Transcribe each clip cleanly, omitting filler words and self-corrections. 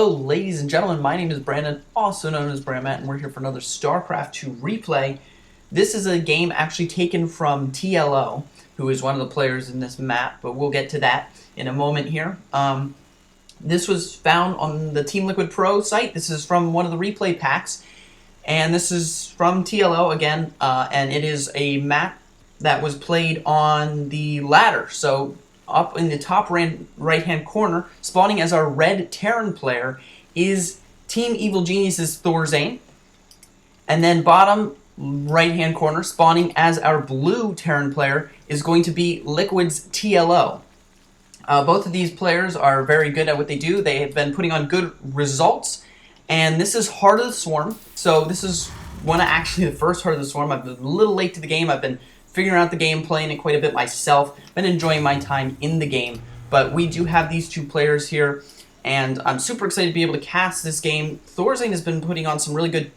Hello ladies and gentlemen, my name is Brandon, also known as Branmatt, and we're here for another StarCraft II replay. This is a game actually taken from TLO, who is one of the players in this map, but we'll get to that in a moment here. This was found on the TeamLiquid Pro site. This is from one of the replay packs, and this is from TLO again, and it is a map that was played on the ladder. So up in the top right-hand corner, spawning as our red Terran player, is Team Evil Genius's Thorzain. And then bottom right-hand corner, spawning as our blue Terran player, is going to be Liquid's TLO. Both of these players are very good at what they do. They have been putting on good results. And this is Heart of the Swarm. So this is actually the first Heart of the Swarm. I've been a little late to the game. I've been figuring out the game, playing it quite a bit myself. Been enjoying my time in the game. But we do have these two players here, and I'm super excited to be able to cast this game. Thorzain has been putting on some really good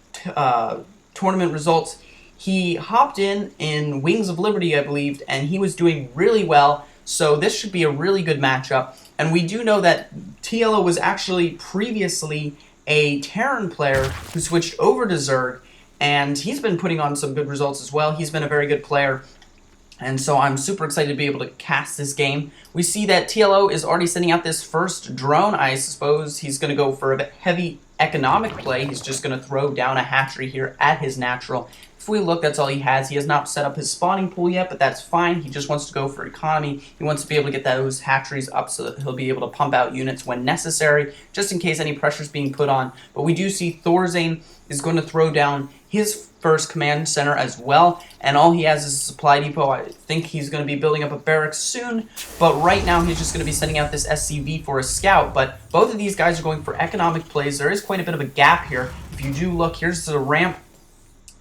tournament results. He hopped in Wings of Liberty, I believe, and he was doing really well. So this should be a really good matchup. And we do know that TLO was actually previously a Terran player who switched over to Zerg, and he's been putting on some good results as well. He's been a very good player, and so I'm super excited to be able to cast this game. We see that TLO is already sending out this first drone. I suppose he's going to go for a heavy economic play. He's just going to throw down a hatchery here at his natural. If we look, that's all he has. He has not set up his spawning pool yet, but that's fine. He just wants to go for economy. He wants to be able to get those hatcheries up so that he'll be able to pump out units when necessary, just in case any pressure is being put on. But we do see Thorzain is going to throw down his first command center as well, and all he has is a supply depot. I think he's going to be building up a barracks soon, but right now he's just going to be sending out this SCV for a scout. But both of these guys are going for economic plays. There is quite a bit of a gap here. If you do look, here's the ramp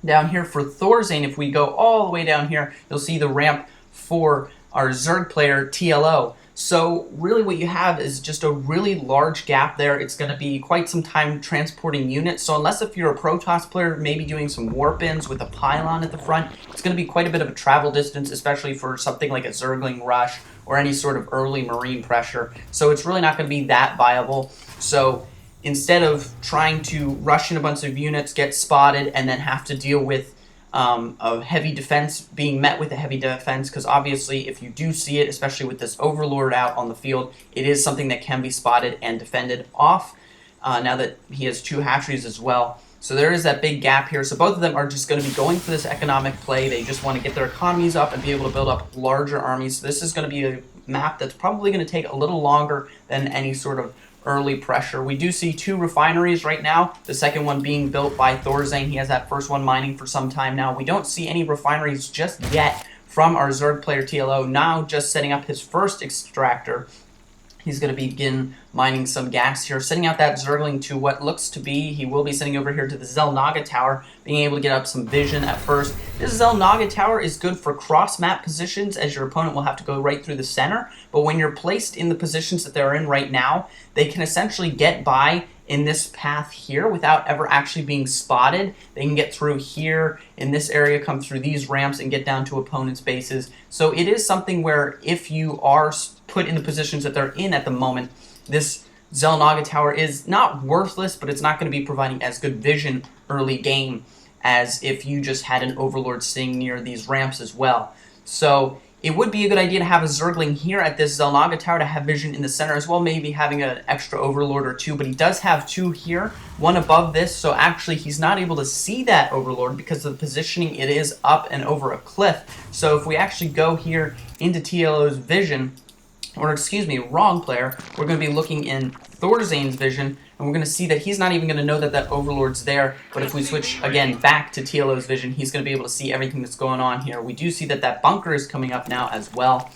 down here for Thorzain. If we go all the way down here, you'll see the ramp for our Zerg player TLO. So really what you have is just a really large gap there. It's going to be quite some time transporting units. So unless if you're a protoss player, maybe doing some warp-ins with a pylon at the front, it's going to be quite a bit of a travel distance, especially for something like a Zergling rush or any sort of early marine pressure. So it's really not going to be that viable. So instead of trying to rush in a bunch of units, get spotted, and then have to deal with a heavy defense being met with a heavy defense, because obviously if you do see it, especially with this Overlord out on the field, it is something that can be spotted and defended off, now that he has two hatcheries as well. So there is that big gap here. So both of them are just going to be going for this economic play. They just want to get their economies up and be able to build up larger armies. So this is going to be a map that's probably going to take a little longer than any sort of early pressure. We do see two refineries right now, the second one being built by Thorzain. He has that first one mining for some time now. We don't see any refineries just yet from our Zerg player TLO, now just setting up his first extractor. He's going to begin mining some gas here, sending out that Zergling to what looks to be, he will be sending over here to the Xel'Naga Tower, being able to get up some vision at first. This Xel'Naga Tower is good for cross-map positions, as your opponent will have to go right through the center, but when you're placed in the positions that they're in right now, they can essentially get by in this path here without ever actually being spotted. They can get through here in this area, come through these ramps, and get down to opponents' bases. So it is something where if you are put in the positions that they're in at the moment, this Xel'Naga Tower is not worthless, but it's not going to be providing as good vision early game as if you just had an Overlord sitting near these ramps as well. So it would be a good idea to have a Zergling here at this Xel'Naga Tower to have vision in the center as well, maybe having an extra Overlord or two, but he does have two here, one above this, so actually he's not able to see that Overlord because of the positioning. It is up and over a cliff. So if we actually go here into TLO's vision, or excuse me, wrong player, we're going to be looking in Thorzain's vision, and we're going to see that he's not even going to know that that Overlord's there. But if we switch again back to TLO's vision, he's going to be able to see everything that's going on here. We do see that that bunker is coming up now as well,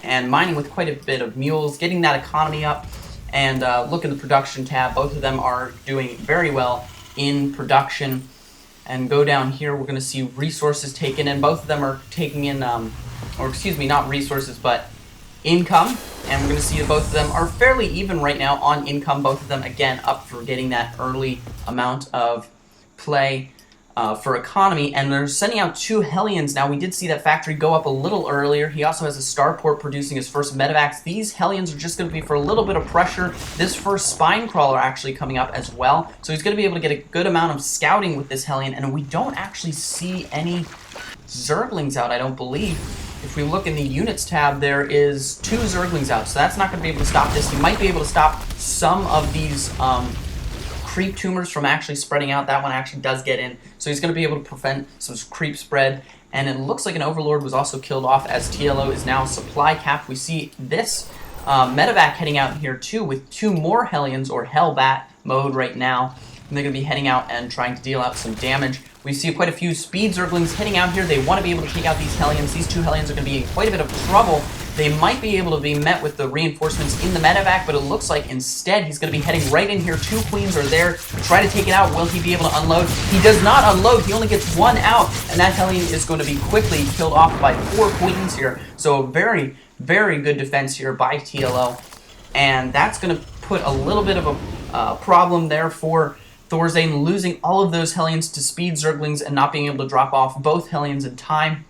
and mining with quite a bit of mules, getting that economy up. And look in the production tab, both of them are doing very well in production. And go down here, we're going to see resources taken in. Both of them are taking in, or excuse me, not resources, but income, and we're going to see that both of them are fairly even right now on income. Both of them, again, up for getting that early amount of play. for economy, and they're sending out 2 Hellions. Now, we did see that factory go up a little earlier. He also has a starport producing his first medevacs. These Hellions are just going to be for a little bit of pressure. This first spine crawler actually coming up as well, so he's going to be able to get a good amount of scouting with this Hellion, and we don't actually see any Zerglings out, I don't believe. If we look in the units tab, there is 2 Zerglings out, so that's not going to be able to stop this. He might be able to stop some of these creep tumors from actually spreading out. That one actually does get in, so he's going to be able to prevent some creep spread. And it looks like an Overlord was also killed off, as TLO is now supply capped. We see this medevac heading out here too, with 2 more Hellions, or Hellbat mode right now. And they're going to be heading out and trying to deal out some damage. We see quite a few speed Zerglings heading out here. They want to be able to take out these Hellions. These 2 Hellions are going to be in quite a bit of trouble. They might be able to be met with the reinforcements in the medevac, but it looks like instead he's going to be heading right in here. 2 Queens are there to try to take it out. Will he be able to unload? He does not unload. He only gets 1 out, and that Hellion is going to be quickly killed off by 4 Queens here. So a very, very good defense here by TLO, and that's going to put a little bit of a problem there for Thorzain, losing all of those Hellions to speed Zerglings and not being able to drop off both Hellions in time.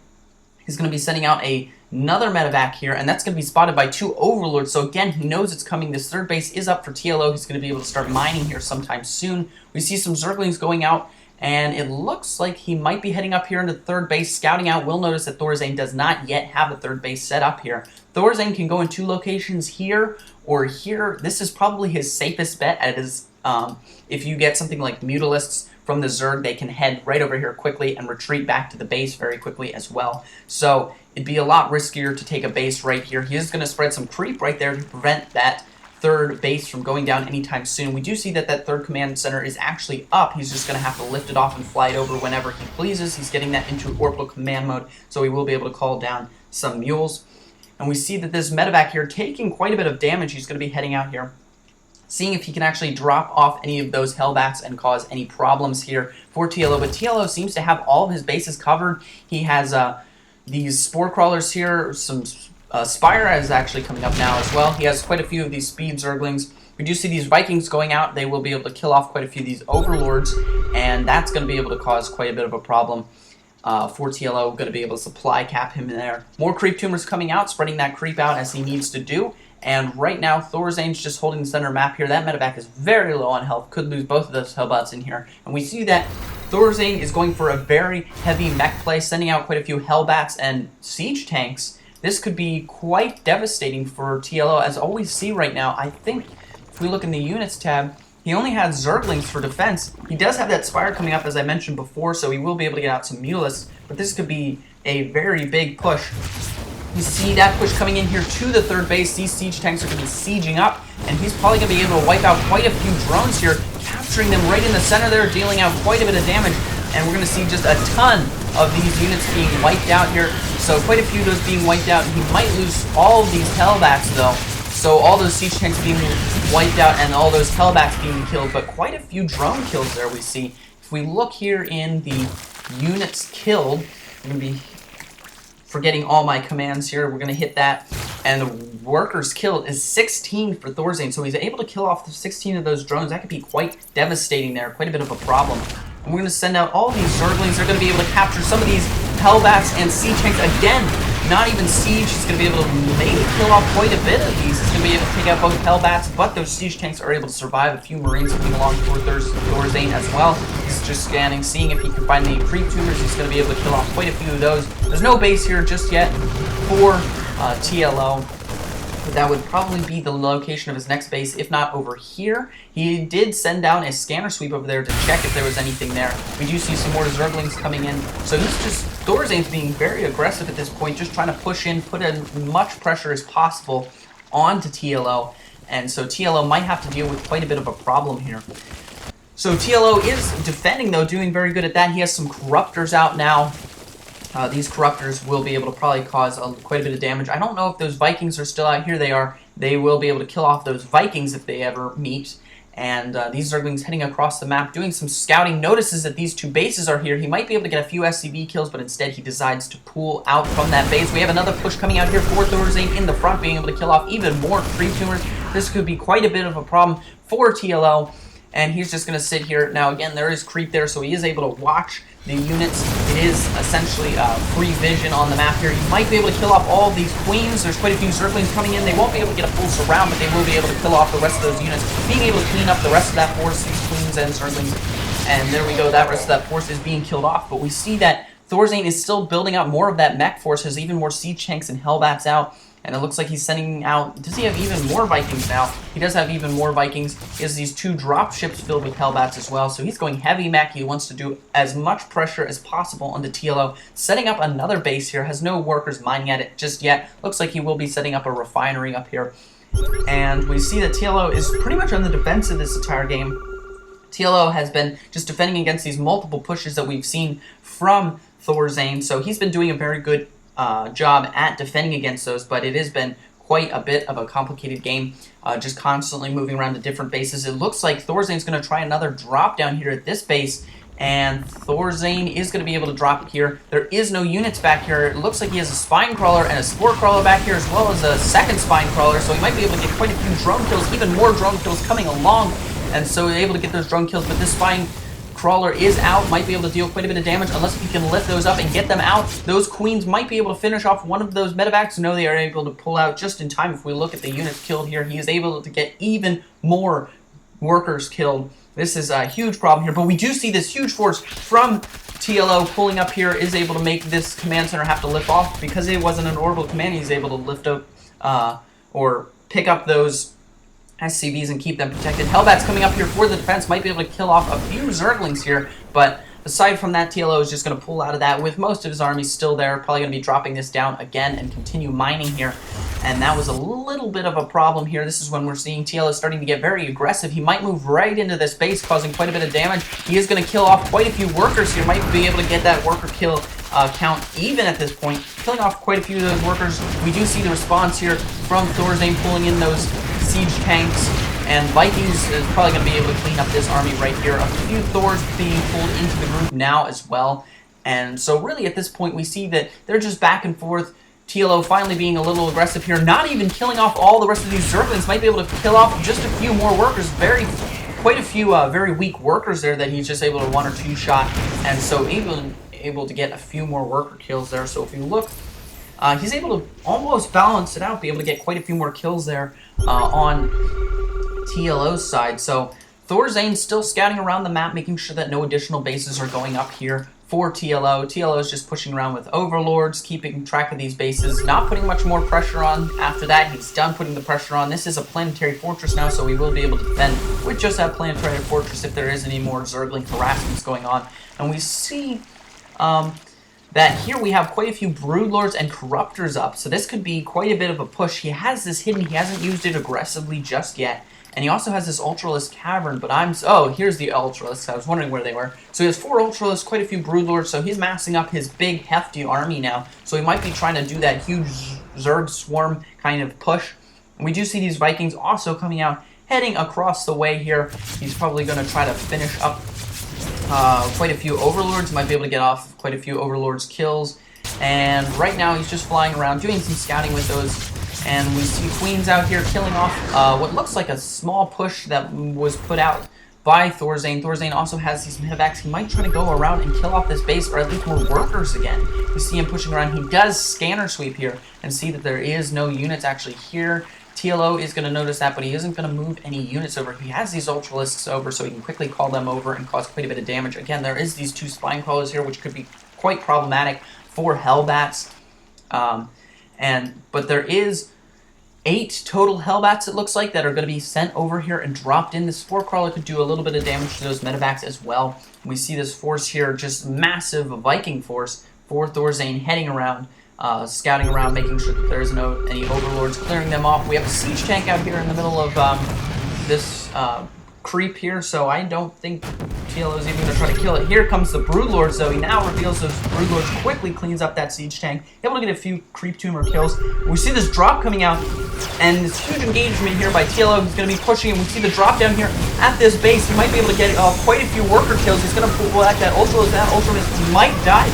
He's going to be sending out another medevac here, and that's going to be spotted by 2 Overlords. So again, he knows it's coming. This third base is up for TLO. He's going to be able to start mining here sometime soon. We see some Zerglings going out, and it looks like he might be heading up here into the third base, scouting out. We'll notice that Thorzain does not yet have a third base set up here. Thorzain can go in 2 locations, here or here. This is probably his safest bet. If you get something like Mutalisks from the Zerg, they can head right over here quickly and retreat back to the base very quickly as well. So it'd be a lot riskier to take a base right here. He is going to spread some creep right there to prevent that third base from going down anytime soon. We do see that that third command center is actually up. He's just going to have to lift it off and fly it over whenever he pleases. He's getting that into orbital command mode, so he will be able to call down some mules. And we see that this medevac here taking quite a bit of damage. He's going to be heading out here, seeing if he can actually drop off any of those Hellbats and cause any problems here for TLO. But TLO seems to have all of his bases covered. He has these Spore Crawlers here. Some Spire is actually coming up now as well. He has quite a few of these Speed Zerglings. We do see these Vikings going out. They will be able to kill off quite a few of these Overlords, and that's going to be able to cause quite a bit of a problem for TLO. Going to be able to supply cap him in there. More Creep Tumors coming out, spreading that creep out as he needs to do. And right now, Thorzain's just holding the center map here. That medevac is very low on health. Could lose both of those Hellbots in here. And we see that Thorzain is going for a very heavy mech play, sending out quite a few Hellbats and Siege Tanks. This could be quite devastating for TLO, as all we see right now. I think if we look in the Units tab, he only has Zerglings for defense. He does have that Spire coming up, as I mentioned before, so he will be able to get out some Mutalisks. But this could be a very big push. You see that push coming in here to the third base. These siege tanks are going to be sieging up, and he's probably going to be able to wipe out quite a few drones here, capturing them right in the center there, dealing out quite a bit of damage. And we're going to see just a ton of these units being wiped out here. So quite a few of those being wiped out. He might lose all of these Hellbats though. So all those siege tanks being wiped out and all those Hellbats being killed, but quite a few drone kills there we see. If we look here in the units killed, I'm going to be forgetting all my commands here. We're going to hit that. And the workers killed is 16 for Thorzain. So he's able to kill off the 16 of those drones. That could be quite devastating there. Quite a bit of a problem. And we're going to send out all these Zerglings. They're going to be able to capture some of these Hellbats and Siege Tanks. Again, not even Siege. He's going to be able to maybe kill off quite a bit of these. He's going to be able to take out both Hellbats, but those Siege Tanks are able to survive. A few Marines coming along for Thorzain as well. He's just scanning, seeing if he can find any Creep Tumors. He's going to be able to kill off quite a few of those. There's no base here just yet for TLO. But that would probably be the location of his next base, if not over here. He did send down a scanner sweep over there to check if there was anything there. We do see some more Zerglings coming in. So he's just, Thorzain's being very aggressive at this point, just trying to push in, put as much pressure as possible onto TLO. And so TLO might have to deal with quite a bit of a problem here. So TLO is defending though, doing very good at that. He has some Corruptors out now. These Corruptors will be able to probably cause quite a bit of damage. I don't know if those Vikings are still out. Here they are. They will be able to kill off those Vikings if they ever meet. And these Zerglings heading across the map, doing some scouting, notices that these two bases are here. He might be able to get a few SCV kills, but instead he decides to pull out from that base. We have another push coming out here for Thorzain in the front, being able to kill off even more Creep Tumors. This could be quite a bit of a problem for TLO. and he's just going to sit here. Now, again, there is creep there, so he is able to watch the units. It is essentially free vision on the map here. You might be able to kill off all of these queens. There's quite a few zerglings coming in. They won't be able to get a full surround, but they will be able to kill off the rest of those units, being able to clean up the rest of that force, these queens and zerglings. And there we go, that rest of that force is being killed off. But we see that Thorzain is still building out more of that mech force, has even more siege tanks and hellbats out. And it looks like he's sending out... Does he have even more Vikings now? He does have even more Vikings. He has these 2 drop ships filled with Hellbats as well. So he's going heavy mech. He wants to do as much pressure as possible on the TLO. Setting up another base here. Has no workers mining at it just yet. Looks like he will be setting up a refinery up here. And we see that TLO is pretty much on the defensive this entire game. TLO has been just defending against these multiple pushes that we've seen from Thorzain. So he's been doing a very good job at defending against those, but it has been quite a bit of a complicated game, just constantly moving around to different bases. It looks like Thorzain's going to try another drop down here at this base, and Thorzain is going to be able to drop here. There is no units back here. It looks like he has a spine crawler and a spore crawler back here, as well as a second spine crawler, so he might be able to get quite a few drone kills, even more drone kills coming along, and so he's able to get those drone kills. But this spine crawler is out, might be able to deal quite a bit of damage unless he can lift those up and get them out. Those queens might be able to finish off one of those medevacs. No, they are able to pull out just in time. If we look at the units killed here, he is able to get even more workers killed. This is a huge problem here, but we do see this huge force from TLO pulling up here, is able to make this command center have to lift off. Because it wasn't an orbital command, he's able to lift up or pick up those SCVs and keep them protected. Hellbats coming up here for the defense, might be able to kill off a few zerglings here, but aside from that, TLO is just going to pull out of that with most of his army still there. Probably going to be dropping this down again and continue mining here, and that was a little bit of a problem here. This is when we're seeing TLO starting to get very aggressive. He might move right into this base, causing quite a bit of damage. He is going to kill off quite a few workers here, might be able to get that worker kill count even at this point, killing off quite a few of those workers. We do see the response here from Thorzain pulling in those siege tanks, and Vikings is probably going to be able to clean up this army right here. A few Thors being pulled into the group now as well, and so really at this point we see that they're just back and forth. TLO finally being a little aggressive here, not even killing off all the rest of these zerglings, might be able to kill off just a few more workers. Quite a few very weak workers there that he's just able to 1 or 2 shot, and so able to get a few more worker kills there. So if you look, he's able to almost balance it out, be able to get quite a few more kills there on TLO's side. So Thorzain's still scouting around the map, making sure that no additional bases are going up here for TLO. TLO is just pushing around with overlords, keeping track of these bases, not putting much more pressure on. After that, he's done putting the pressure on. This is a planetary fortress now, so we will be able to defend with just that planetary fortress if there is any more zergling harassments going on. And we see that here we have quite a few broodlords and corruptors up, so this could be quite a bit of a push. He has this hidden, he hasn't used it aggressively just yet, and he also has this Ultralisk cavern, but oh, here's the Ultralisk, I was wondering where they were. So he has 4 Ultralisks, quite a few broodlords, so he's massing up his big hefty army now, so he might be trying to do that huge zerg swarm kind of push. And we do see these Vikings also coming out, heading across the way here. He's probably going to try to finish up quite a few overlords, might be able to get off quite a few overlords kills, and right now he's just flying around doing some scouting with those, and we see queens out here killing off what looks like a small push that was put out by Thorzain. Thorzain also has these medevacs. He might try to go around and kill off this base, or at least more workers again. We see him pushing around. He does scanner sweep here and see that there is no units actually here. TLO is going to notice that, but he isn't going to move any units over. He has these Ultralisks over, so he can quickly call them over and cause quite a bit of damage. Again, there is these 2 spine crawlers here, which could be quite problematic for Hellbats. But there is 8 total Hellbats, it looks like, that are going to be sent over here and dropped in. This Spore Crawler could do a little bit of damage to those medevacs as well. We see this force here, just massive Viking force for Thorzain heading around, scouting around, making sure that there's any overlords, clearing them off. We have a siege tank out here in the middle of this creep here, so I don't think TLO is even going to try to kill it. Here comes the broodlords, though. He now reveals those broodlords, quickly cleans up that siege tank, able to get a few creep tumor kills. We see this drop coming out, and this huge engagement here by TLO. He's going to be pushing, and we see the drop down here at this base. He might be able to get quite a few worker kills. He's going to pull back that Ultralisk. That Ultralisk might die.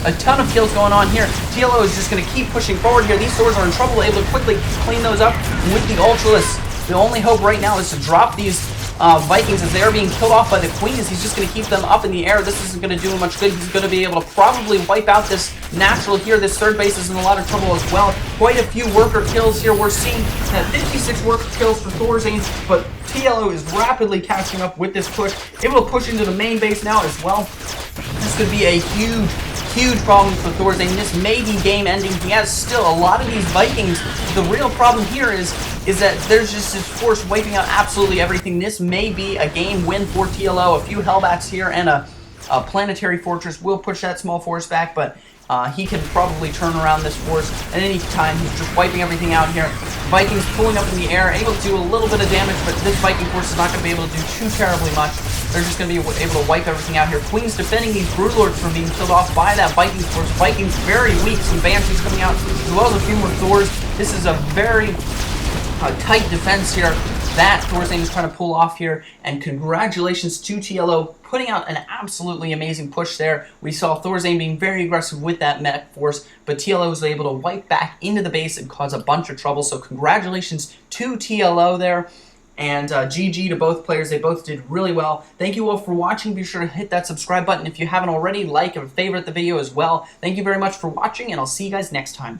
A ton of kills going on here. TLO is just going to keep pushing forward here. These swords are in trouble, able to quickly clean those up with the Ultralisk. The only hope right now is to drop these Vikings as they are being killed off by the queens. He's just going to keep them up in the air. This isn't going to do him much good. He's going to be able to probably wipe out this natural here. This third base is in a lot of trouble as well. Quite a few worker kills here. We're seeing 56 worker kills for Thorzain, but TLO is rapidly catching up with this push. Able to push into the main base now as well. This could be a huge problem for Thorzain. This may be game ending. He has still a lot of these Vikings. The real problem here is that there's just this force wiping out absolutely everything. This may be a game win for TLO. A few Hellbats here and a planetary fortress will push that small force back, but he can probably turn around this force at any time. He's just wiping everything out here. Vikings pulling up in the air, able to do a little bit of damage, but this Viking force is not going to be able to do too terribly much. They're just going to be able to wipe everything out here. Queens defending these Broodlords from being killed off by that Viking force. Vikings very weak. Some Banshees coming out, as well as a few more Thors. This is a very tight defense here that Thorzain is trying to pull off here, and congratulations to TLO putting out an absolutely amazing push there. We saw Thorzain being very aggressive with that mech force, but TLO was able to wipe back into the base and cause a bunch of trouble, so congratulations to TLO there, and GG to both players. They both did really well. Thank you all for watching. Be sure to hit that subscribe button if you haven't already, like and favorite the video as well. Thank you very much for watching, and I'll see you guys next time.